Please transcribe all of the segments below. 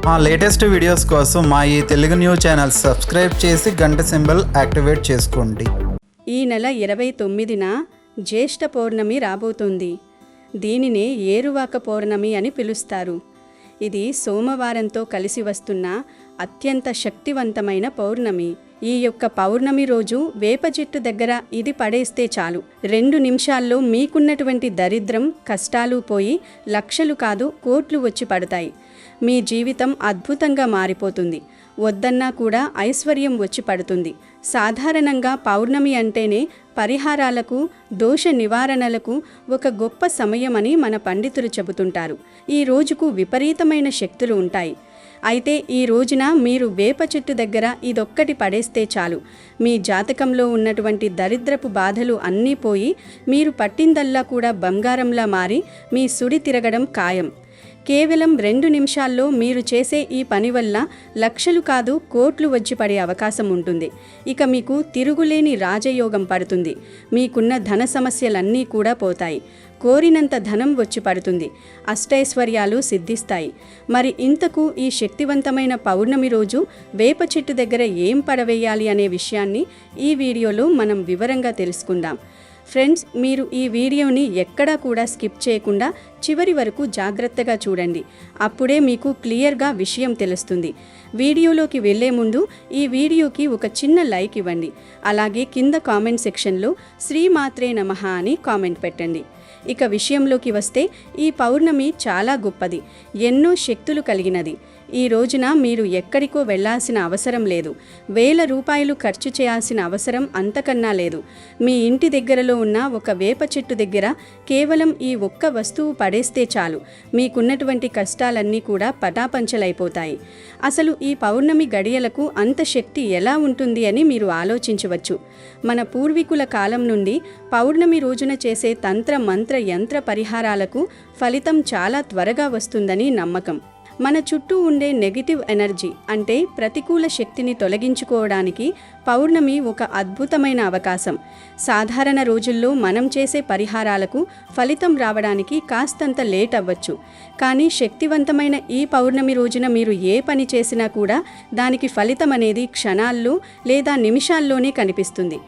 మా latest videos కోసం మా ఈ తెలుగు న్యూస్ ఛానల్ సబ్స్క్రైబ్ చేసి గంట సింబల్ యాక్టివేట్ చేసుకోండి. ఈ నెల 29న జ్యేష్ఠ పౌర్ణమి రాబోతుంది. దీనినే ఏరువాక పౌర్ణమి అని పిలుస్తారు. ఇది సోమవారంతో కలిసి వస్తున్న అత్యంత శక్తివంతమైన పౌర్ణమి. ఈ యొక్క పౌర్ణమి రోజు వేప చెట్టు దగ్గర ఇది పడేస్తే చాలు, 2 నిమిషాల్లో మీకున్నటువంటి దరిద్రం కష్టాలు పోయి లక్షలు కాదు కోట్లు వచ్చి పడతాయి. మీ జీవితం అద్భుతంగా మారిపోతుంది. వద్దన్నా కూడా ఐశ్వర్యం వచ్చి పడుతుంది. సాధారణంగా పౌర్ణమి అంటేనే పరిహారాలకు, దోష నివారణలకు ఒక గొప్ప సమయమని మన పండితులు చెబుతుంటారు. ఈ రోజుకు విపరీతమైన శక్తులు ఉంటాయి. అయితే ఈ రోజున మీరు వేప చెట్టు దగ్గర ఇదొక్కటి పడేస్తే చాలు, మీ జాతకంలో ఉన్నటువంటి దరిద్రపు బాధలు అన్నీ పోయి మీరు పట్టిందల్లా కూడా బంగారంలా మారి మీ సుడి తిరగడం ఖాయం. కేవలం 2 నిమిషాల్లో మీరు చేసే ఈ పని వల్ల లక్షలు కాదు కోట్లు వచ్చి పడే అవకాశం ఉంటుంది. ఇక మీకు తిరుగులేని రాజయోగం పడుతుంది. మీకున్న ధన సమస్యలన్నీ కూడా పోతాయి. కోరినంత ధనం వచ్చి పడుతుంది. అష్టైశ్వర్యాలు సిద్ధిస్తాయి. మరి ఇంతకు ఈ శక్తివంతమైన పౌర్ణమి రోజు వేప చెట్టు దగ్గర ఏం పడవేయాలి అనే విషయాన్ని ఈ వీడియోలో మనం వివరంగా తెలుసుకుందాం. ఫ్రెండ్స్, మీరు ఈ వీడియోని ఎక్కడా కూడా స్కిప్ చేయకుండా చివరి వరకు జాగ్రత్తగా చూడండి. అప్పుడే మీకు క్లియర్గా విషయం తెలుస్తుంది. వీడియోలోకి వెళ్లే ముందు ఈ వీడియోకి ఒక చిన్న లైక్ ఇవ్వండి. అలాగే కింద కామెంట్ సెక్షన్లో శ్రీమాత్రే నమః అని కామెంట్ పెట్టండి. ఇక విషయంలోకి వస్తే, ఈ పౌర్ణమి చాలా గొప్పది, ఎన్నో శక్తులు కలిగినది. ఈ రోజున మీరు ఎక్కడికో వెళ్లాల్సిన అవసరం లేదు. వేల రూపాయలు ఖర్చు చేయాల్సిన అవసరం అంతకన్నా లేదు. మీ ఇంటి దగ్గరలో ఉన్న ఒక వేప చెట్టు దగ్గర కేవలం ఈ ఒక్క వస్తువు పడేస్తే చాలు, మీకున్నటువంటి కష్టాలన్నీ కూడా పటాపంచలైపోతాయి. అసలు ఈ పౌర్ణమి గడియలకు అంత శక్తి ఎలా ఉంటుంది అని మీరు ఆలోచించవచ్చు. మన పూర్వీకుల కాలం నుండి పౌర్ణమి రోజున చేసే తంత్ర మంత్ర యంత్ర పరిహారాలకు ఫలితం చాలా త్వరగా వస్తుందని నమ్మకం. మన చుట్టూ ఉండే నెగిటివ్ ఎనర్జీ అంటే ప్రతికూల శక్తిని తొలగించుకోవడానికి పౌర్ణమి ఒక అద్భుతమైన అవకాశం. సాధారణ రోజుల్లో మనం చేసే పరిహారాలకు ఫలితం రావడానికి కాస్తంత లేట్ అవ్వచ్చు. కానీ శక్తివంతమైన ఈ పౌర్ణమి రోజున మీరు ఏ పని చేసినా కూడా దానికి ఫలితం అనేది క్షణాల్లో లేదా నిమిషాల్లోనే కనిపిస్తుంది.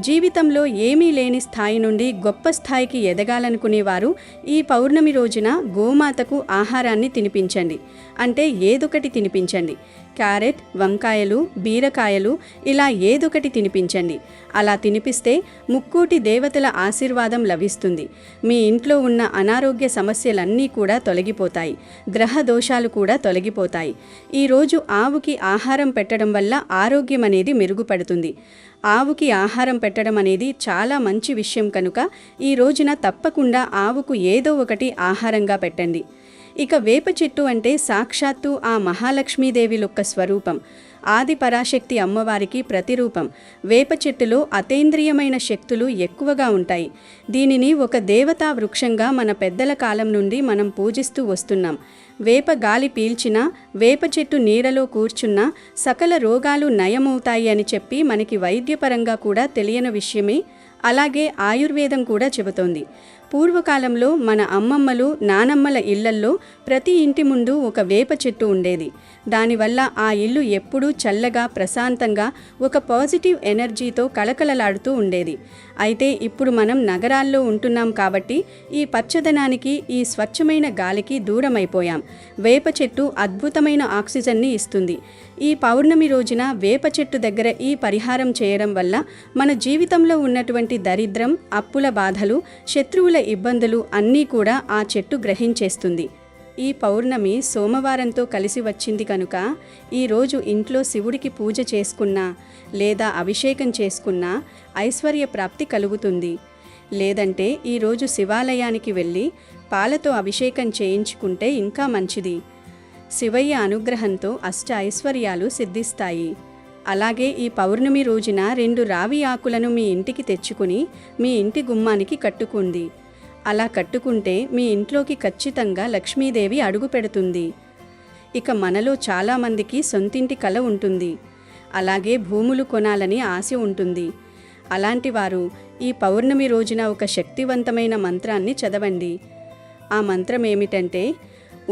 జీవితంలో ఏమీ లేని స్థాయి నుండి గొప్ప స్థాయికి ఎదగాలనుకునేవారు ఈ పౌర్ణమి రోజున గోమాతకు ఆహారాన్ని తినిపించండి. అంటే ఏదొకటి తినిపించండి. క్యారెట్, వంకాయలు, బీరకాయలు ఇలా ఏదొకటి తినిపించండి. అలా తినిపిస్తే ముక్కోటి దేవతల ఆశీర్వాదం లభిస్తుంది. మీ ఇంట్లో ఉన్న అనారోగ్య సమస్యలన్నీ కూడా తొలగిపోతాయి. గ్రహ దోషాలు కూడా తొలగిపోతాయి. ఈరోజు ఆవుకి ఆహారం పెట్టడం వల్ల ఆరోగ్యం అనేది మెరుగుపడుతుంది. ఆవుకి ఆహారం పెట్టడం అనేది చాలా మంచి విషయం కనుక ఈ రోజున తప్పకుండా ఆవుకు ఏదో ఒకటి ఆహారంగా పెట్టండి. ఇక వేప చెట్టు అంటే సాక్షాత్తు ఆ మహాలక్ష్మీదేవి యొక్క స్వరూపం, ఆది పరాశక్తి అమ్మవారికి ప్రతిరూపం. వేప చెట్టులో అతీంద్రియమైన శక్తులు ఎక్కువగా ఉంటాయి. దీనిని ఒక దేవతా వృక్షంగా మన పెద్దల కాలం నుండి మనం పూజిస్తూ వస్తున్నాం. వేప గాలి పీల్చినా, వేప చెట్టు నీడలో కూర్చున్నా సకల రోగాలు నయమవుతాయి అని చెప్పి మనకి వైద్యపరంగా కూడా తెలియని విషయమే. అలాగే ఆయుర్వేదం కూడా చెబుతోంది. పూర్వకాలంలో మన అమ్మమ్మలు, నానమ్మల ఇళ్లల్లో ప్రతి ఇంటి ముందు ఒక వేప చెట్టు ఉండేది. దానివల్ల ఆ ఇల్లు ఎప్పుడూ చల్లగా, ప్రశాంతంగా, ఒక పాజిటివ్ ఎనర్జీతో కళకళలాడుతూ ఉండేది. అయితే ఇప్పుడు మనం నగరాల్లో ఉంటున్నాం కాబట్టి ఈ పచ్చదనానికి, ఈ స్వచ్ఛమైన గాలికి దూరమైపోయాం. వేప చెట్టు అద్భుతమైన ఆక్సిజన్ని ఇస్తుంది. ఈ పౌర్ణమి రోజున వేప చెట్టు దగ్గర ఈ పరిహారం చేయడం వల్ల మన జీవితంలో ఉన్నటువంటి దరిద్రం, అప్పుల బాధలు, శత్రువుల ఇబ్బందులు అన్నీ కూడా ఆ చెట్టు గ్రహించేస్తుంది. ఈ పౌర్ణమి సోమవారంతో కలిసి వచ్చింది కనుక ఈరోజు ఇంట్లో శివుడికి పూజ చేసుకున్నా లేదా అభిషేకం చేసుకున్నా ఐశ్వర్య ప్రాప్తి కలుగుతుంది. లేదంటే ఈరోజు శివాలయానికి వెళ్ళి పాలతో అభిషేకం చేయించుకుంటే ఇంకా మంచిది. శివయ్య అనుగ్రహంతో అష్ట ఐశ్వర్యాలు సిద్ధిస్తాయి. అలాగే ఈ పౌర్ణమి రోజున 2 రావి ఆకులను మీ ఇంటికి తెచ్చుకుని మీ ఇంటి గుమ్మానికి కట్టుకోండి. అలా కట్టుకుంటే మీ ఇంట్లోకి ఖచ్చితంగా లక్ష్మీదేవి అడుగు పెడుతుంది. ఇక మనలో చాలామందికి సొంతింటి కల ఉంటుంది. అలాగే భూములు కొనాలని ఆశ ఉంటుంది. అలాంటి వారు ఈ పౌర్ణమి రోజున ఒక శక్తివంతమైన మంత్రాన్ని చదవండి. ఆ మంత్రం ఏమిటంటే,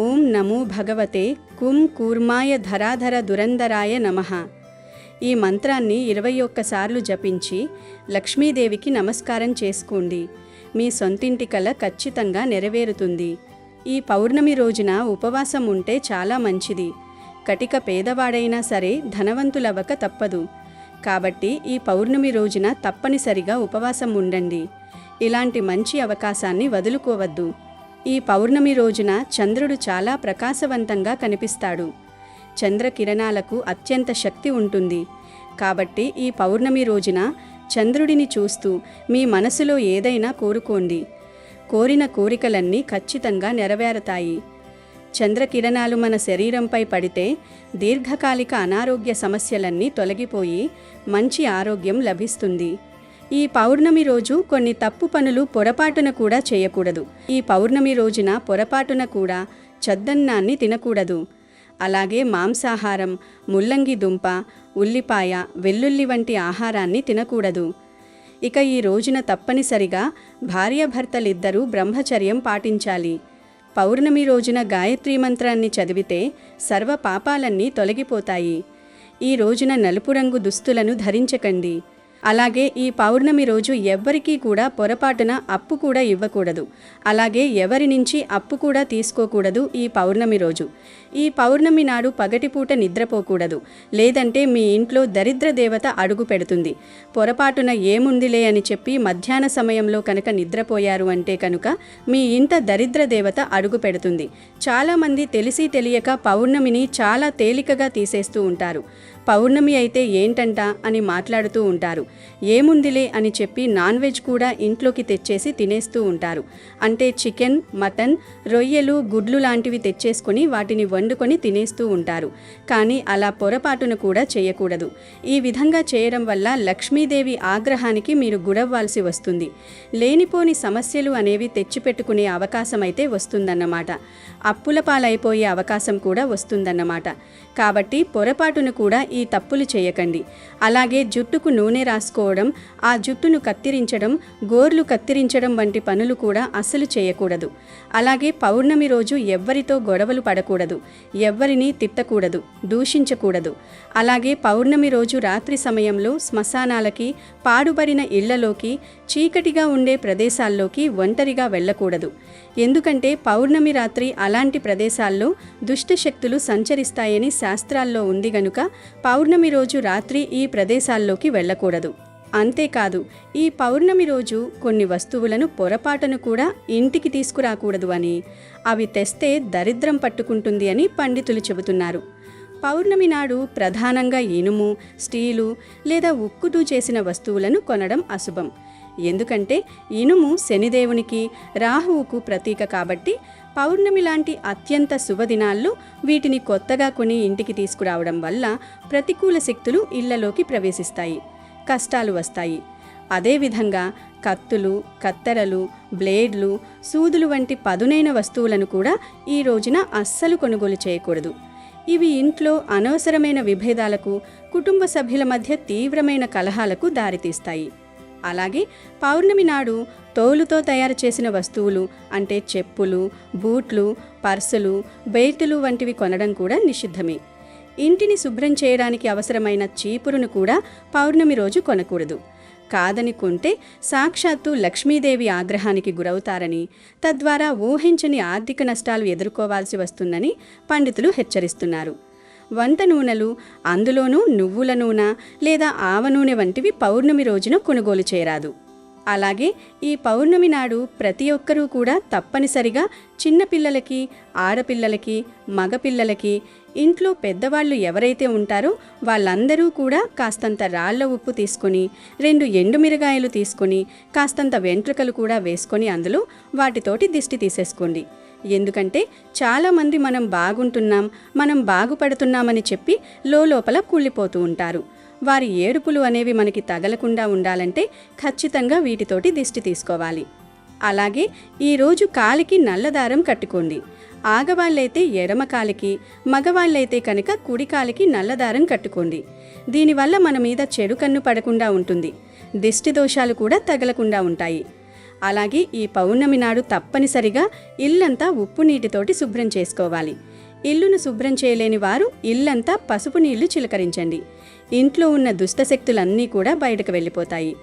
ఓం నమో భగవతే కుం కూర్మాయ ధరాధర దురంధరాయ నమః. ఈ మంత్రాన్ని 21 సార్లు జపించి లక్ష్మీదేవికి నమస్కారం చేసుకోండి. మీ సొంతింటి కల ఖచ్చితంగా నెరవేరుతుంది. ఈ పౌర్ణమి రోజున ఉపవాసం ఉంటే చాలా మంచిది. కటిక పేదవాడైనా సరే ధనవంతులవ్వక తప్పదు. కాబట్టి ఈ పౌర్ణమి రోజున తప్పనిసరిగా ఉపవాసం ఉండండి. ఇలాంటి మంచి అవకాశాన్ని వదులుకోవద్దు. ఈ పౌర్ణమి రోజున చంద్రుడు చాలా ప్రకాశవంతంగా కనిపిస్తాడు. చంద్రకిరణాలకు అత్యంత శక్తి ఉంటుంది. కాబట్టి ఈ పౌర్ణమి రోజున చంద్రుడిని చూస్తూ మీ మనసులో ఏదైనా కోరుకోండి. కోరిన కోరికలన్నీ ఖచ్చితంగా నెరవేరతాయి. చంద్రకిరణాలు మన శరీరంపై పడితే దీర్ఘకాలిక అనారోగ్య సమస్యలన్నీ తొలగిపోయి మంచి ఆరోగ్యం లభిస్తుంది. ఈ పౌర్ణమి రోజు కొన్ని తప్పు పనులు పొరపాటున కూడా చేయకూడదు. ఈ పౌర్ణమి రోజున పొరపాటున కూడా చద్దన్నాన్ని తినకూడదు. అలాగే మాంసాహారం, ముల్లంగి దుంప, ఉల్లిపాయ, వెల్లుల్లి వంటి ఆహారాన్ని తినకూడదు. ఇక ఈ రోజున తప్పనిసరిగా భార్యాభర్తలిద్దరూ బ్రహ్మచర్యం పాటించాలి. పౌర్ణమి రోజున గాయత్రీ మంత్రాన్ని చదివితే సర్వ పాపాలన్నీ తొలగిపోతాయి. ఈ రోజున నలుపు రంగు దుస్తులను ధరించకండి. అలాగే ఈ పౌర్ణమి రోజు ఎవ్వరికీ కూడా పొరపాటున అప్పు కూడా ఇవ్వకూడదు. అలాగే ఎవరి నుంచి అప్పు కూడా తీసుకోకూడదు. ఈ పౌర్ణమి రోజు ఈ పౌర్ణమి నాడు పగటిపూట నిద్రపోకూడదు. లేదంటే మీ ఇంట్లో దరిద్ర దేవత అడుగు పెడుతుంది. పొరపాటున ఏముందిలే అని చెప్పి మధ్యాహ్న సమయంలో కనుక నిద్రపోయారు అంటే కనుక మీ ఇంట దరిద్ర దేవత అడుగు పెడుతుంది. చాలామంది తెలిసి తెలియక పౌర్ణమిని చాలా తేలికగా తీసేస్తూ ఉంటారు. పౌర్ణమి అయితే ఏంటంట అని మాట్లాడుతూ ఉంటారు. ఏముందిలే అని చెప్పి నాన్ వెజ్ కూడా ఇంట్లోకి తెచ్చేసి తినేస్తూ ఉంటారు. అంటే చికెన్, మటన్, రొయ్యలు, గుడ్లు లాంటివి తెచ్చేసుకొని వాటిని వండుకొని తినేస్తూ ఉంటారు. కానీ అలా పొరపాటున కూడా చేయకూడదు. ఈ విధంగా చేయడం వల్ల లక్ష్మీదేవి ఆగ్రహానికి మీరు గురవ్వాల్సి వస్తుంది. లేనిపోని సమస్యలు అనేవి తెచ్చిపెట్టుకునే అవకాశం అయితే వస్తుందన్నమాట. అప్పుల పాలైపోయే అవకాశం కూడా వస్తుందన్నమాట. కాబట్టి పొరపాటును కూడా ఈ తప్పులు చేయకండి. అలాగే జుట్టుకు నూనె రాసుకోవడం, ఆ జుట్టును కత్తిరించడం, గోర్లు కత్తిరించడం వంటి పనులు కూడా అస్సలు చేయకూడదు. అలాగే పౌర్ణమి రోజు ఎవ్వరితో గొడవలు పడకూడదు. ఎవ్వరినీ తిట్టకూడదు, దూషించకూడదు. అలాగే పౌర్ణమి రోజు రాత్రి సమయంలో శ్మశానాలకి, పాడుబడిన ఇళ్లలోకి, చీకటిగా ఉండే ప్రదేశాల్లోకి ఒంటరిగా వెళ్ళకూడదు. ఎందుకంటే పౌర్ణమి రాత్రి అలాంటి ప్రదేశాల్లో దుష్టశక్తులు సంచరిస్తాయని శాస్త్రాల్లో ఉంది గనుక పౌర్ణమి రోజు రాత్రి ఈ ప్రదేశాల్లోకి వెళ్ళకూడదు. అంతేకాదు, ఈ పౌర్ణమి రోజు కొన్ని వస్తువులను పొరపాటును కూడా ఇంటికి తీసుకురాకూడదు అని, అవి తెస్తే దరిద్రం పట్టుకుంటుంది అని పండితులు చెబుతున్నారు. పౌర్ణమి నాడు ప్రధానంగా ఇనుము, స్టీలు లేదా ఉక్కుతో చేసిన వస్తువులను కొనడం అశుభం. ఎందుకంటే ఇనుము శనిదేవునికి, రాహువుకు ప్రతీక కాబట్టి పౌర్ణమి లాంటి అత్యంత శుభదినాల్లో వీటిని కొత్తగా కొని ఇంటికి తీసుకురావడం వల్ల ప్రతికూల శక్తులు ఇళ్లలోకి ప్రవేశిస్తాయి, కష్టాలు వస్తాయి. అదేవిధంగా కత్తులు, కత్తెరలు, బ్లేడ్లు, సూదులు వంటి పదునైన వస్తువులను కూడా ఈ రోజున అస్సలు కొనుగోలు చేయకూడదు. ఇవి ఇంట్లో అనవసరమైన విభేదాలకు, కుటుంబ సభ్యుల మధ్య తీవ్రమైన కలహాలకు దారితీస్తాయి. అలాగే పౌర్ణమి నాడు తోలుతో తయారు చేసిన వస్తువులు అంటే చెప్పులు, బూట్లు, పర్సులు, బెల్టులు వంటివి కొనడం కూడా నిషిద్ధమే. ఇంటిని శుభ్రం చేయడానికి అవసరమైన చీపురును కూడా పౌర్ణమి రోజు కొనకూడదు. కాదని కొంటే సాక్షాత్తు లక్ష్మీదేవి ఆగ్రహానికి గురవుతారని, తద్వారా ఊహించని ఆర్థిక నష్టాలు ఎదుర్కోవాల్సి వస్తుందని పండితులు హెచ్చరిస్తున్నారు. వంట నూనెలు, అందులోనూ నువ్వుల నూనె లేదా ఆవ నూనె వంటివి పౌర్ణమి రోజున కొనుగోలు చేయరాదు. అలాగే ఈ పౌర్ణమి నాడు ప్రతి ఒక్కరూ కూడా తప్పనిసరిగా చిన్నపిల్లలకి, ఆడపిల్లలకి, మగపిల్లలకి, ఇంట్లో పెద్దవాళ్ళు ఎవరైతే ఉంటారో వాళ్ళందరూ కూడా కాస్తంత రాళ్ల ఉప్పు తీసుకొని, 2 ఎండుమిరగాయలు తీసుకొని, కాస్తంత వెంట్రుకలు కూడా వేసుకొని అందులో వాటితోటి దిష్టి తీసేసుకోండి. ఎందుకంటే చాలామంది మనం బాగుంటున్నాం, మనం బాగుపడుతున్నామని చెప్పి లోపల కుళ్ళిపోతూ ఉంటారు. వారి ఏడుపులు అనేవి మనకి తగలకుండా ఉండాలంటే ఖచ్చితంగా వీటితోటి దిష్టి తీసుకోవాలి. అలాగే ఈరోజు కాలికి నల్లదారం కట్టుకోండి. ఆగవాళ్ళైతే ఎడమ కాలికి, మగవాళ్ళైతే కనుక కుడి కాలికి నల్లదారం కట్టుకోండి. దీనివల్ల మన మీద చెడు కన్ను పడకుండా ఉంటుంది, దిష్టి దోషాలు కూడా తగలకుండా ఉంటాయి. అలాగే ఈ పౌర్ణమి నాడు తప్పనిసరిగా ఇల్లంతా ఉప్పు నీటితోటి శుభ్రం చేసుకోవాలి. ఇల్లును శుభ్రం చేయలేని వారు ఇల్లంతా పసుపు నీళ్లు చిలకరించండి. ఇంట్లో ఉన్న దుష్టశక్తులన్నీ కూడా బయటకు వెళ్ళిపోతాయి.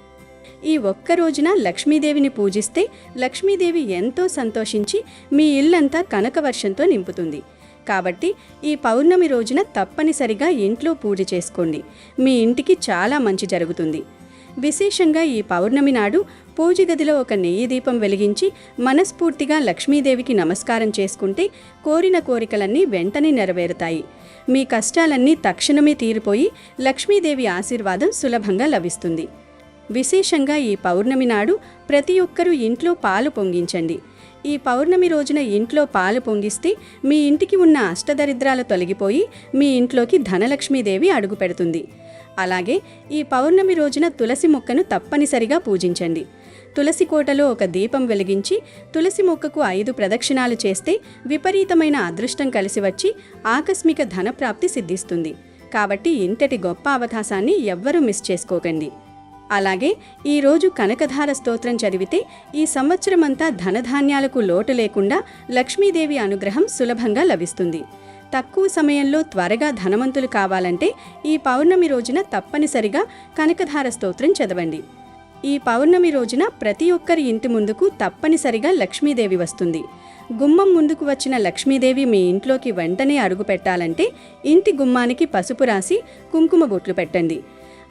ఈ ఒక్క రోజున లక్ష్మీదేవిని పూజిస్తే లక్ష్మీదేవి ఎంతో సంతోషించి మీ ఇల్లంతా కనకవర్షంతో నింపుతుంది. కాబట్టి ఈ పౌర్ణమి రోజున తప్పనిసరిగా ఇంట్లో పూజ చేసుకోండి. మీ ఇంటికి చాలా మంచి జరుగుతుంది. విశేషంగా ఈ పౌర్ణమి నాడు పూజ గదిలో ఒక నెయ్యి దీపం వెలిగించి మనస్ఫూర్తిగా లక్ష్మీదేవికి నమస్కారం చేసుకుంటే కోరిన కోరికలన్నీ వెంటనే నెరవేరుతాయి. మీ కష్టాలన్నీ తక్షణమే తీరిపోయి లక్ష్మీదేవి ఆశీర్వాదం సులభంగా లభిస్తుంది. విశేషంగా ఈ పౌర్ణమి నాడు ప్రతి ఒక్కరూ ఇంట్లో పాలు పొంగించండి. ఈ పౌర్ణమి రోజున ఇంట్లో పాలు పొంగిస్తే మీ ఇంటికి ఉన్న అష్టదరిద్రాలు తొలగిపోయి మీ ఇంట్లోకి ధనలక్ష్మీదేవి అడుగు పెడుతుంది. అలాగే ఈ పౌర్ణమి రోజున తులసి మొక్కను తప్పనిసరిగా పూజించండి. తులసి కోటలో ఒక దీపం వెలిగించి తులసి మొక్కకు 5 ప్రదక్షిణాలు చేస్తే విపరీతమైన అదృష్టం కలిసి వచ్చి ఆకస్మిక ధనప్రాప్తి సిద్ధిస్తుంది. కాబట్టి ఇంతటి గొప్ప అవకాశాన్ని ఎవ్వరూ మిస్ చేసుకోకండి. అలాగే ఈరోజు కనకధార స్తోత్రం చదివితే ఈ సంవత్సరమంతా ధనధాన్యాలకు లోటు లేకుండా లక్ష్మీదేవి అనుగ్రహం సులభంగా లభిస్తుంది. తక్కువ సమయంలో త్వరగా ధనవంతులు కావాలంటే ఈ పౌర్ణమి రోజున తప్పనిసరిగా కనకధార స్తోత్రం చదవండి. ఈ పౌర్ణమి రోజున ప్రతి ఒక్కరి ఇంటి ముందుకు తప్పనిసరిగా లక్ష్మీదేవి వస్తుంది. గుమ్మం ముందుకు వచ్చిన లక్ష్మీదేవి మీ ఇంట్లోకి వెంటనే అడుగు పెట్టాలంటే ఇంటి గుమ్మానికి పసుపు రాసి కుంకుమ బొట్లు పెట్టండి.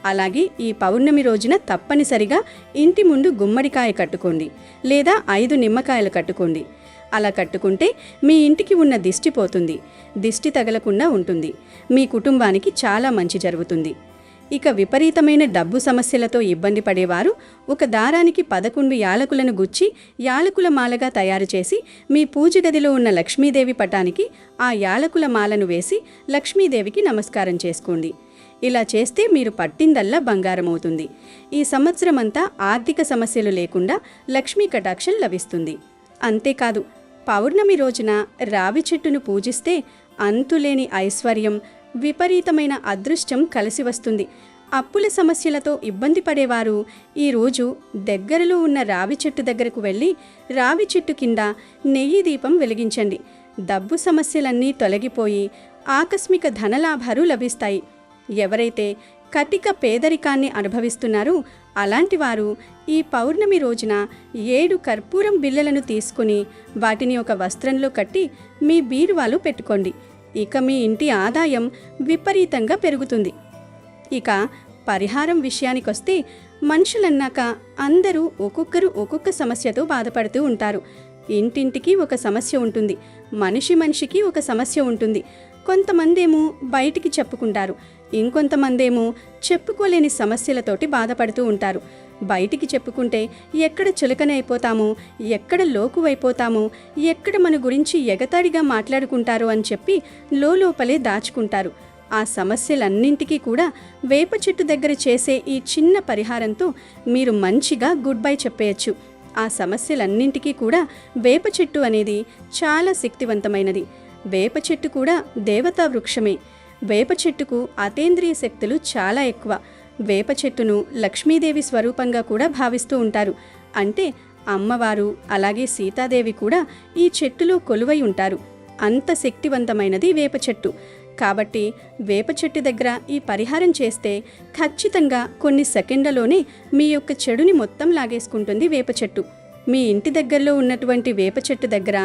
అలాగే ఈ పౌర్ణమి రోజున తప్పనిసరిగా ఇంటి ముందు గుమ్మడికాయ కట్టుకోండి, లేదా 5 నిమ్మకాయలు కట్టుకోండి. అలా కట్టుకుంటే మీ ఇంటికి ఉన్న దిష్టి పోతుంది, దిష్టి తగలకుండా ఉంటుంది. మీ కుటుంబానికి చాలా మంచి జరుగుతుంది. ఇక విపరీతమైన డబ్బు సమస్యలతో ఇబ్బంది పడేవారు ఒక దారానికి 11 యాలకులను గుచ్చి యాలకుల మాలగా తయారు చేసి మీ పూజ గదిలో ఉన్న లక్ష్మీదేవి పటానికి ఆ యాలకుల మాలను వేసి లక్ష్మీదేవికి నమస్కారం చేసుకోండి. ఇలా చేస్తే మీరు పట్టిందల్లా బంగారం అవుతుంది. ఈ సంవత్సరమంతా ఆర్థిక సమస్యలు లేకుండా లక్ష్మీ కటాక్షం లభిస్తుంది. అంతేకాదు, పౌర్ణమి రోజున రావి చెట్టును పూజిస్తే అంతులేని ఐశ్వర్యం, విపరీతమైన అదృష్టం కలిసి వస్తుంది. అప్పుల సమస్యలతో ఇబ్బంది పడేవారు ఈరోజు దగ్గరలో ఉన్న రావి చెట్టు దగ్గరకు వెళ్ళి రావి చెట్టు కింద నెయ్యి దీపం వెలిగించండి. డబ్బు సమస్యలన్నీ తొలగిపోయి ఆకస్మిక ధనలాభాలు లభిస్తాయి. ఎవరైతే కటిక పేదరికాన్ని అనుభవిస్తున్నారో అలాంటి వారు ఈ పౌర్ణమి రోజున 7 కర్పూరం బిళ్ళలను తీసుకుని వాటిని ఒక వస్త్రంలో కట్టి మీ బీరువాలో పెట్టుకోండి. ఇక మీ ఇంటి ఆదాయం విపరీతంగా పెరుగుతుంది. ఇక పరిహారం విషయానికొస్తే మనుషులన్నాక అందరూ ఒక్కొక్కరు ఒక్కొక్క సమస్యతో బాధపడుతూ ఉంటారు. ఇంటింటికి ఒక సమస్య ఉంటుంది, మనిషికి ఒక సమస్య ఉంటుంది. కొంతమందేమో బయటికి చెప్పుకుంటారు, ఇంకొంతమందేమో చెప్పుకోలేని సమస్యలతోటి బాధపడుతూ ఉంటారు. బయటికి చెప్పుకుంటే ఎక్కడ చులకనైపోతామో, ఎక్కడ లోకువైపోతామో, ఎక్కడ మన గురించి ఎగతాడిగా మాట్లాడుకుంటారో అని చెప్పి లోపలే దాచుకుంటారు. ఆ సమస్యలన్నింటికీ కూడా వేప చెట్టు దగ్గర చేసే ఈ చిన్న పరిహారంతో మీరు మంచిగా గుడ్ బై చెప్పేయచ్చు. ఆ సమస్యలన్నింటికీ కూడా వేప చెట్టు అనేది చాలా శక్తివంతమైనది. వేప చెట్టు కూడా దేవతా వృక్షమే. వేప చెట్టుకు అతేంద్రియ శక్తులు చాలా ఎక్కువ. వేప చెట్టును లక్ష్మీదేవి స్వరూపంగా కూడా భావిస్తూ ఉంటారు. అంటే అమ్మవారు అలాగే సీతాదేవి కూడా ఈ చెట్టులో కొలువై ఉంటారు. అంత శక్తివంతమైనది వేప చెట్టు. కాబట్టి వేప చెట్టు దగ్గర ఈ పరిహారం చేస్తే ఖచ్చితంగా కొన్ని సెకండ్లలోనే మీ యొక్క చెడుని మొత్తం లాగేసుకుంటుంది వేప చెట్టు. మీ ఇంటి దగ్గరలో ఉన్నటువంటి వేప చెట్టు దగ్గర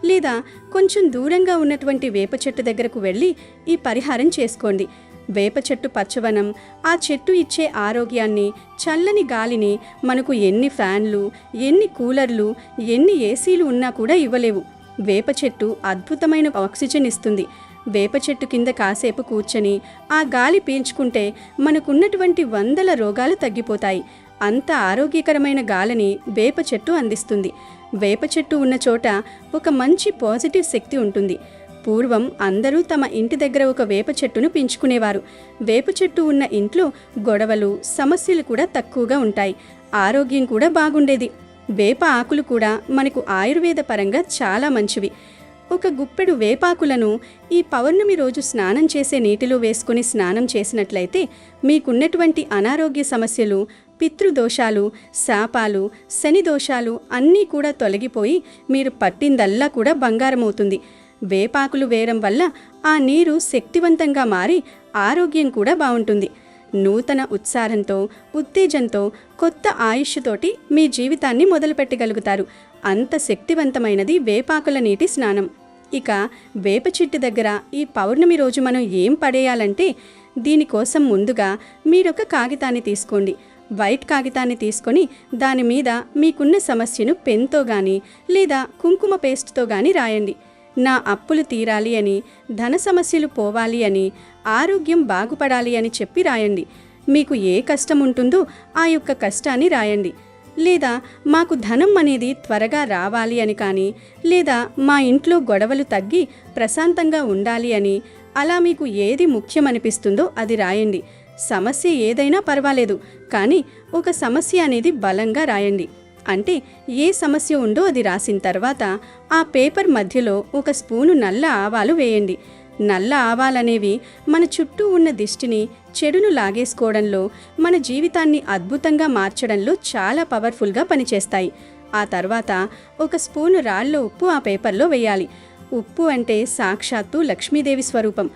లేదా కొంచెం దూరంగా ఉన్నటువంటి వేప చెట్టు దగ్గరకు వెళ్ళి ఈ పరిహారం చేసుకోండి. వేప చెట్టు పచ్చవనం, ఆ చెట్టు ఇచ్చే ఆరోగ్యాన్ని, చల్లని గాలిని మనకు ఎన్ని ఫ్యాన్లు, ఎన్ని కూలర్లు, ఎన్ని ఏసీలు ఉన్నా కూడా ఇవ్వలేవు. వేప చెట్టు అద్భుతమైన ఆక్సిజన్ ఇస్తుంది. వేప చెట్టు కింద కాసేపు కూర్చొని ఆ గాలి పీల్చుకుంటే మనకున్నటువంటి 100 రోగాలు తగ్గిపోతాయి. అంత ఆరోగ్యకరమైన గాలిని వేప చెట్టు అందిస్తుంది. వేప చెట్టు ఉన్న చోట ఒక మంచి పాజిటివ్ శక్తి ఉంటుంది. పూర్వం అందరూ తమ ఇంటి దగ్గర ఒక వేప చెట్టును పెంచుకునేవారు. వేప చెట్టు ఉన్న ఇంట్లో గొడవలు, సమస్యలు కూడా తక్కువగా ఉంటాయి. ఆరోగ్యం కూడా బాగుండేది. వేప ఆకులు కూడా మనకు ఆయుర్వేద పరంగా చాలా మంచివి. ఒక గుప్పెడు వేపాకులను ఈ పౌర్ణమి రోజు స్నానం చేసే నీటిలో వేసుకుని స్నానం చేసినట్లయితే మీకున్నటువంటి అనారోగ్య సమస్యలు, పితృదోషాలు, శాపాలు, శని దోషాలు అన్నీ కూడా తొలగిపోయి మీరు పట్టిందల్లా కూడా బంగారం అవుతుంది. వేపాకులు వేయడం వల్ల ఆ నీరు శక్తివంతంగా మారి ఆరోగ్యం కూడా బాగుంటుంది. నూతన ఉత్సాహంతో, ఉత్తేజంతో, కొత్త ఆయుష్తోటి మీ జీవితాన్ని మొదలుపెట్టగలుగుతారు. అంత శక్తివంతమైనది వేపాకుల నీటి స్నానం. ఇక వేప చెట్టు దగ్గర ఈ పౌర్ణమి రోజు మనం ఏం పడేయాలంటే, దీనికోసం ముందుగా మీరొక కాగితాన్ని తీసుకోండి. వైట్ కాగితాన్ని తీసుకొని దాని మీద మీకున్న సమస్యను పెన్తో కానీ లేదా కుంకుమ పేస్ట్తో కానీ రాయండి. నా అప్పులు తీరాలి అని, ధన సమస్యలు పోవాలి అని, ఆరోగ్యం బాగుపడాలి అని చెప్పి రాయండి. మీకు ఏ కష్టం ఉంటుందో ఆ యొక్క కష్టాన్ని రాయండి. లేదా మాకు ధనం అనేది త్వరగా రావాలి అని కానీ, లేదా మా ఇంట్లో గొడవలు తగ్గి ప్రశాంతంగా ఉండాలి అని, అలా మీకు ఏది ముఖ్యమనిపిస్తుందో అది రాయండి. సమస్య ఏదైనా పర్వాలేదు, కానీ ఒక సమస్య అనేది బలంగా రాయండి. అంటే ఏ సమస్య ఉందో అది రాసిన తర్వాత ఆ పేపర్ మధ్యలో ఒక స్పూను నల్ల ఆవాలు వేయండి. నల్ల ఆవాలనేవి మన చుట్టూ ఉన్న దిష్టిని, చెడును లాగేసుకోవడంలో, మన జీవితాన్ని అద్భుతంగా మార్చడంలో చాలా పవర్ఫుల్గా పనిచేస్తాయి. ఆ తర్వాత ఒక స్పూను రాళ్ళ ఉప్పు ఆ పేపర్లో వేయాలి. ఉప్పు అంటే సాక్షాత్తు లక్ష్మీదేవి స్వరూపం.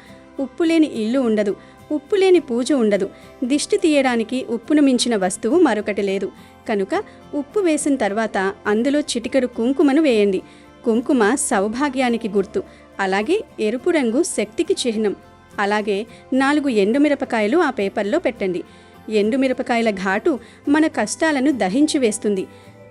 ఉప్పు లేని ఇల్లు ఉండదు, ఉప్పు లేని పూజ ఉండదు. దిష్టి తీయడానికి ఉప్పును మించిన వస్తువు మరొకటి లేదు. కనుక ఉప్పు వేసిన తర్వాత అందులో చిటికెడు కుంకుమను వేయండి. కుంకుమ సౌభాగ్యానికి గుర్తు. అలాగే ఎరుపు రంగు శక్తికి చిహ్నం. అలాగే 4 ఎండుమిరపకాయలు ఆ పేపర్లో పెట్టండి. ఎండుమిరపకాయల ఘాటు మన కష్టాలను దహించి వేస్తుంది.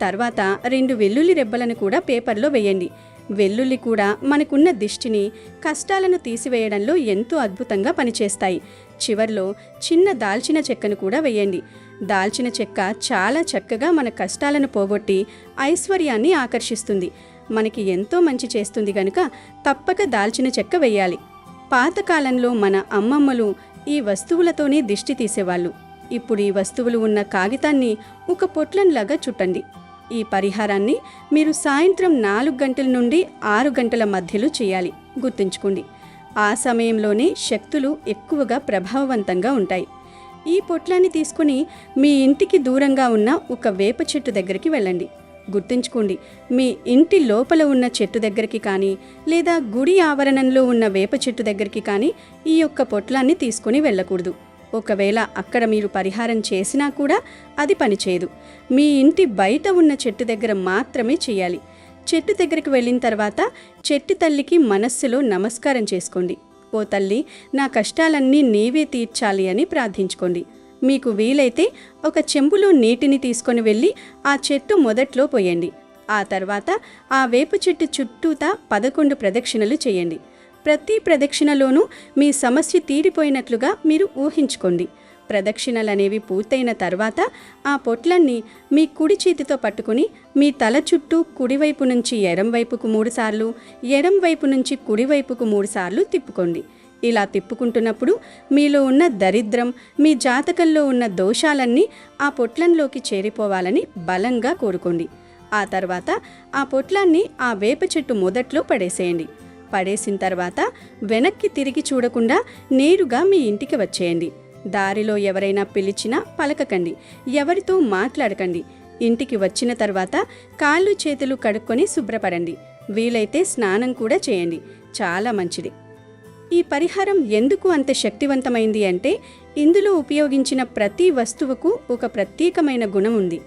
తర్వాత 2 వెల్లుల్లి రెబ్బలను కూడా పేపర్లో వేయండి. వెల్లుల్లి కూడా మనకున్న దిష్టిని, కష్టాలను తీసివేయడంలో ఎంతో అద్భుతంగా పనిచేస్తాయి. చివర్లో చిన్న దాల్చిన చెక్కను కూడా వేయండి. దాల్చిన చెక్క చాలా చక్కగా మన కష్టాలను పోగొట్టి ఐశ్వర్యాన్ని ఆకర్షిస్తుంది. మనకి ఎంతో మంచి చేస్తుంది గనుక తప్పక దాల్చిన చెక్క వేయాలి. పాతకాలంలో మన అమ్మమ్మలు ఈ వస్తువులతోనే దిష్టి తీసేవాళ్ళు. ఇప్పుడు ఈ వస్తువులు ఉన్న కాగితాన్ని ఒక పొట్లంలాగా చుట్టండి. ఈ పరిహారాన్ని మీరు సాయంత్రం 4 గంటల నుండి 6 గంటల మధ్యలో చేయాలి. గుర్తుంచుకోండి, ఆ సమయంలోనే శక్తులు ఎక్కువగా ప్రభావవంతంగా ఉంటాయి. ఈ పొట్లాన్ని తీసుకుని మీ ఇంటికి దూరంగా ఉన్న ఒక వేప చెట్టు దగ్గరికి వెళ్ళండి. గుర్తుంచుకోండి, మీ ఇంటి లోపల ఉన్న చెట్టు దగ్గరికి కానీ, లేదా గుడి ఆవరణంలో ఉన్న వేప చెట్టు దగ్గరికి కానీ ఈ యొక్క పొట్లాన్ని తీసుకుని వెళ్ళకూడదు. ఒకవేళ అక్కడ మీరు పరిహారం చేసినా కూడా అది పనిచేయదు. మీ ఇంటి బయట ఉన్న చెట్టు దగ్గర మాత్రమే చేయాలి. చెట్టు దగ్గరికి వెళ్ళిన తర్వాత చెట్టు తల్లికి మనస్సులో నమస్కారం చేసుకోండి. ఓ తల్లి, నా కష్టాలన్నీ నీవే తీర్చాలి అని ప్రార్థించుకోండి. మీకు వీలైతే ఒక చెంబులో నీటిని తీసుకొని వెళ్ళి ఆ చెట్టు మొదట్లో పోయండి. ఆ తర్వాత ఆ వేప చెట్టు చుట్టూతా 11 ప్రదక్షిణలు చేయండి. ప్రతి ప్రదక్షిణలోనూ మీ సమస్య తీరిపోయినట్లుగా మీరు ఊహించుకోండి. ప్రదక్షిణలనేవి పూర్తయిన తర్వాత ఆ పొట్లన్నీ మీ కుడి చేతితో పట్టుకుని మీ తల చుట్టూ కుడివైపు నుంచి ఎడంవైపుకు 3 సార్లు, ఎడంవైపు నుంచి కుడివైపుకు 3 సార్లు తిప్పుకోండి. ఇలా తిప్పుకుంటున్నప్పుడు మీలో ఉన్న దరిద్రం, మీ జాతకంలో ఉన్న దోషాలన్నీ ఆ పొట్లంలోకి చేరిపోవాలని బలంగా కోరుకోండి. ఆ తర్వాత ఆ పొట్లాన్ని ఆ వేప చెట్టు మొదట్లో పడేసేయండి. పడేసిన తర్వాత వెనక్కి తిరిగి చూడకుండా నేరుగా మీ ఇంటికి వచ్చేయండి. దారిలో ఎవరైనా పిలిచినా పలకకండి, ఎవరితో మాట్లాడకండి. ఇంటికి వచ్చిన తర్వాత కాళ్ళు చేతులు కడుక్కొని శుభ్రపడండి. వీలైతే స్నానం కూడా చేయండి. చాలా మంచిది. ఈ పరిహారం ఎందుకు అంత శక్తివంతమైంది అంటే, ఇందులో ఉపయోగించిన ప్రతి వస్తువుకు ఒక ప్రత్యేకమైన గుణం ఉంది.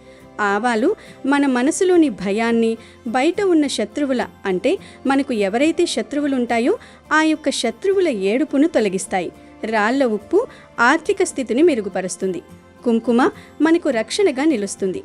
ఆవాలు మన మనసులోని భయాన్ని, బయట ఉన్న శత్రువుల అంటే మనకు ఎవరైతే శత్రువులుంటాయో ఆ యొక్క శత్రువుల ఏడుపును తొలగిస్తాయి. రాళ్ల ఉప్పు ఆర్థిక స్థితిని మెరుగుపరుస్తుంది. కుంకుమ మనకు రక్షణగా నిలుస్తుంది.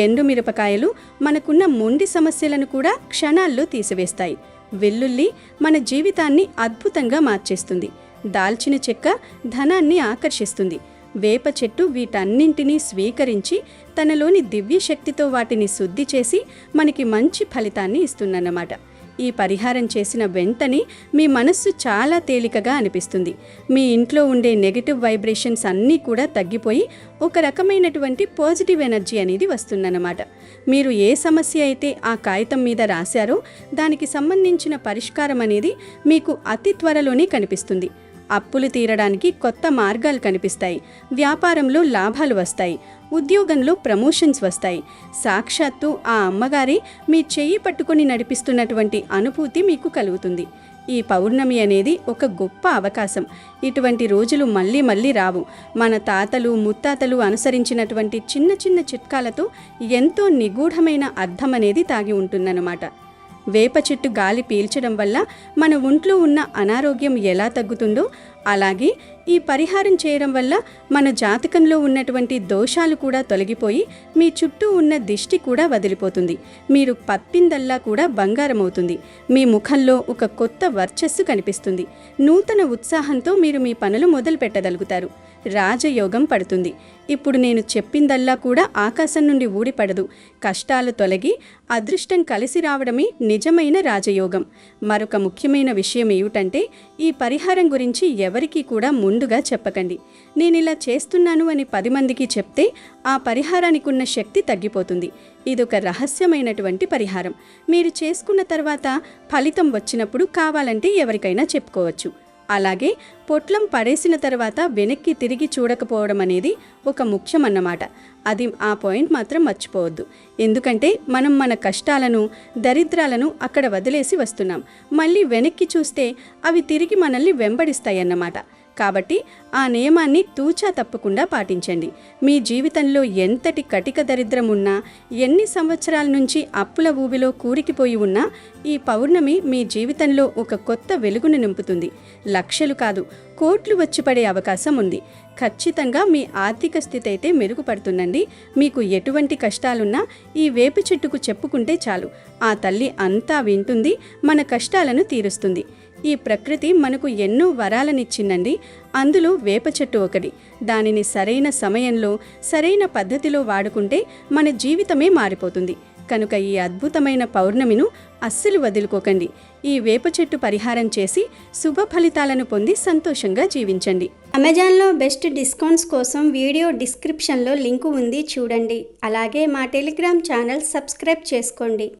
ఎండు మిరపకాయలు మనకున్న మొండి సమస్యలను కూడా క్షణాల్లో తీసివేస్తాయి. వెల్లుల్లి మన జీవితాన్ని అద్భుతంగా మార్చేస్తుంది. దాల్చిన చెక్క ధనాన్ని ఆకర్షిస్తుంది. వేప చెట్టు వీటన్నింటినీ స్వీకరించి తనలోని దివ్య శక్తితో వాటిని శుద్ధి చేసి మనకి మంచి ఫలితాన్ని ఇస్తుందన్నమాట. ఈ పరిహారం చేసిన వెంటనే మీ మనస్సు చాలా తేలికగా అనిపిస్తుంది. మీ ఇంట్లో ఉండే నెగటివ్ వైబ్రేషన్స్ అన్నీ కూడా తగ్గిపోయి ఒక రకమైనటువంటి పాజిటివ్ ఎనర్జీ అనేది వస్తుందన్నమాట. మీరు ఏ సమస్య అయితే ఆ కాగితం మీద రాశారో దానికి సంబంధించిన పరిష్కారం అనేది మీకు అతి త్వరలోనే కనిపిస్తుంది. అప్పులు తీరడానికి కొత్త మార్గాలు కనిపిస్తాయి. వ్యాపారంలో లాభాలు వస్తాయి. ఉద్యోగంలో ప్రమోషన్స్ వస్తాయి. సాక్షాత్తు ఆ అమ్మగారే మీ చెయ్యి పట్టుకొని నడిపిస్తున్నటువంటి అనుభూతి మీకు కలుగుతుంది. ఈ పౌర్ణమి అనేది ఒక గొప్ప అవకాశం. ఇటువంటి రోజులు మళ్ళీ మళ్ళీ రావు. మన తాతలు ముత్తాతలు అనుసరించినటువంటి చిన్న చిన్న చిట్కాలతో ఎంతో నిగూఢమైన అర్థం అనేది దాగి ఉంటుందన్నమాట. వేప చెట్టు గాలి పీల్చడం వల్ల మన ఒంట్లో ఉన్న అనారోగ్యం ఎలా తగ్గుతుందో, అలాగే ఈ పరిహారం చేయడం వల్ల మన జాతకంలో ఉన్నటువంటి దోషాలు కూడా తొలగిపోయి మీ చుట్టూ ఉన్న దిష్టి కూడా వదిలిపోతుంది. మీరు పప్పిందల్లా కూడా బంగారం అవుతుంది. మీ ముఖంలో ఒక కొత్త వర్చస్సు కనిపిస్తుంది. నూతన ఉత్సాహంతో మీరు మీ పనులు మొదలు పెట్టగలుగుతారు. రాజయోగం పడుతుంది. ఇప్పుడు నేను చెప్పిందల్లా కూడా ఆకాశం నుండి ఊడిపడదు. కష్టాలు తొలగి అదృష్టం కలిసి రావడమే నిజమైన రాజయోగం. మరొక ముఖ్యమైన విషయం ఏమిటంటే, ఈ పరిహారం గురించి ఎవరికీ కూడా ముందుగా చెప్పకండి. నేను ఇలా చేస్తున్నాను అని 10 మందికి చెప్తే ఆ పరిహారానికి ఉన్న శక్తి తగ్గిపోతుంది. ఇదొక రహస్యమైనటువంటి పరిహారం. మీరు చేసుకున్న తర్వాత ఫలితం వచ్చినప్పుడు కావాలంటే ఎవరికైనా చెప్పుకోవచ్చు. అలాగే పొట్లం పడేసిన తర్వాత వెనక్కి తిరిగి చూడకపోవడం అనేది ఒక ముఖ్యమన్నమాట. అది ఆ పాయింట్ మాత్రం మర్చిపోవద్దు. ఎందుకంటే మనం మన కష్టాలను దరిద్రాలను అక్కడ వదిలేసి వస్తున్నాం. మళ్ళీ వెనక్కి చూస్తే అవి తిరిగి మనల్ని వెంబడిస్తాయన్నమాట. కాబట్టి ఆ నియమాన్ని తూచా తప్పకుండా పాటించండి. మీ జీవితంలో ఎంతటి కటిక దరిద్రం ఉన్నా, ఎన్ని సంవత్సరాల నుంచి అప్పుల ఊబిలో కూరికిపోయి ఉన్నా, ఈ పౌర్ణమి మీ జీవితంలో ఒక కొత్త వెలుగును నింపుతుంది. లక్షలు కాదు, కోట్లు వచ్చి పడే అవకాశం ఉంది. ఖచ్చితంగా మీ ఆర్థిక స్థితి అయితే మెరుగుపడుతుందండి. మీకు ఎటువంటి కష్టాలున్నా ఈ వేప చెట్టుకు చెప్పుకుంటే చాలు. ఆ తల్లి అంతా వింటుంది, మన కష్టాలను తీరుస్తుంది. ఈ ప్రకృతి మనకు ఎన్నో వరాలనిచ్చిందండి. అందులో వేప చెట్టు ఒకటి. దానిని సరైన సమయంలో సరైన పద్ధతిలో వాడుకుంటే మన జీవితమే మారిపోతుంది. కనుక ఈ అద్భుతమైన పౌర్ణమిను అస్సలు వదులుకోకండి. ఈ వేప చెట్టు పరిహారం చేసి శుభ ఫలితాలను పొంది సంతోషంగా జీవించండి. అమెజాన్లో బెస్ట్ డిస్కౌంట్స్ కోసం వీడియో డిస్క్రిప్షన్లో లింకు ఉంది, చూడండి. అలాగే మా టెలిగ్రామ్ ఛానల్ సబ్స్క్రైబ్ చేసుకోండి.